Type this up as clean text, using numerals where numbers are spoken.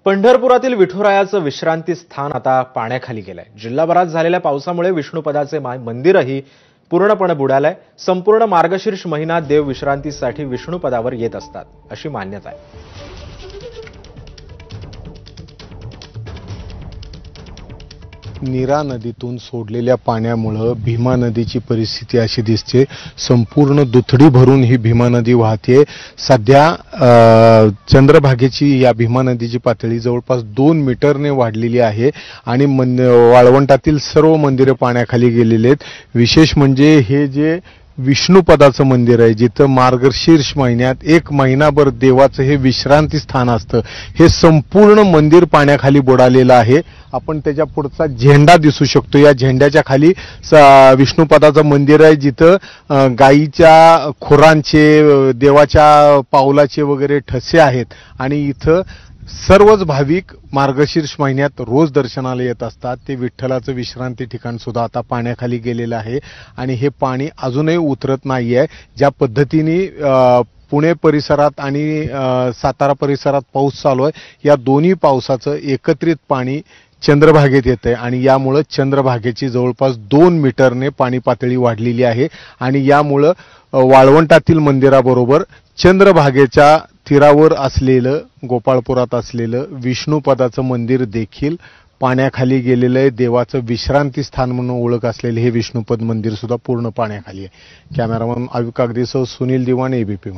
पंढरपुरातील विठुरायाचं विश्रांती स्थान आता पाण्याखाली गेलंय। जिल्हाभरात झालेल्या पावसामुळे विष्णुपदाचे मंदिरही पूर्णपणे बुडालंय। संपूर्ण मार्गशीर्ष महिना देव विश्रांतीसाठी विष्णुपदावर येत असतात अशी मान्यता आहे। नीरा नदीतून सोडलेल्या पाण्यामुळे भीमा नदीची परिस्थिती अशी दिसते। संपूर्ण दुथडी भरून ही भीमा नदी वाहते। सध्या चंद्रभागेची या भीमा नदीची पातळी जवळपास 2 मीटरने वाढलेली आहे आणि वाळवंटातील सर्व मंदिरे पाण्याखाली गेलेली आहेत। विशेष म्हणजे हे जे विष्णुपदाचं मंदिर आहे, जिथं मार्गशीर्ष महिन्यात 1 महिनाभर देवाचं हे विश्रांती स्थान असतं, हे संपूर्ण मंदिर पाण्याखाली बुडालेलं आहे। आपण त्याच्या पुढचा झेंडा दिसू शकतो। या झेंड्याच्या खाली विष्णुपदाचं मंदिर आहे, जिथं गायीच्या खुरांचे, देवाच्या पावलाचे वगैरे ठसे आहेत आणि इथं सर्वच भाविक मार्गशीर्ष महिन्यात रोज दर्शनाला येत असतात। ते विठ्ठलाचं विश्रांती ठिकाण सुद्धा आता पाण्याखाली गेलेलं आहे आणि हे पाणी अजूनही उतरत नाहीये। ज्या पद्धतीने पुणे परिसरात आणि सातारा परिसरात पाऊस चालू आहे, या दोन्ही पावसाचं एकत्रित पाणी चंद्रभागेत येतंय आणि यामुळे चंद्रभागेची जवळपास 2 मीटरने पाणी पातळी वाढलेली आहे आणि यामुळे वाळवंटातील मंदिराबरोबर चंद्रभागेच्या तीरावर असलेलं, गोपाळपुरात असलेलं विष्णुपदाचं मंदिर देखील पाण्याखाली गेलेलं आहे। देवाचं विश्रांती स्थान म्हणून ओळख असलेले हे विष्णुपद मंदिर सुद्धा पूर्ण पाण्याखाली आहे। कॅमेरामन अविक कागदीसह सुनील दिवाणे, एबीपी।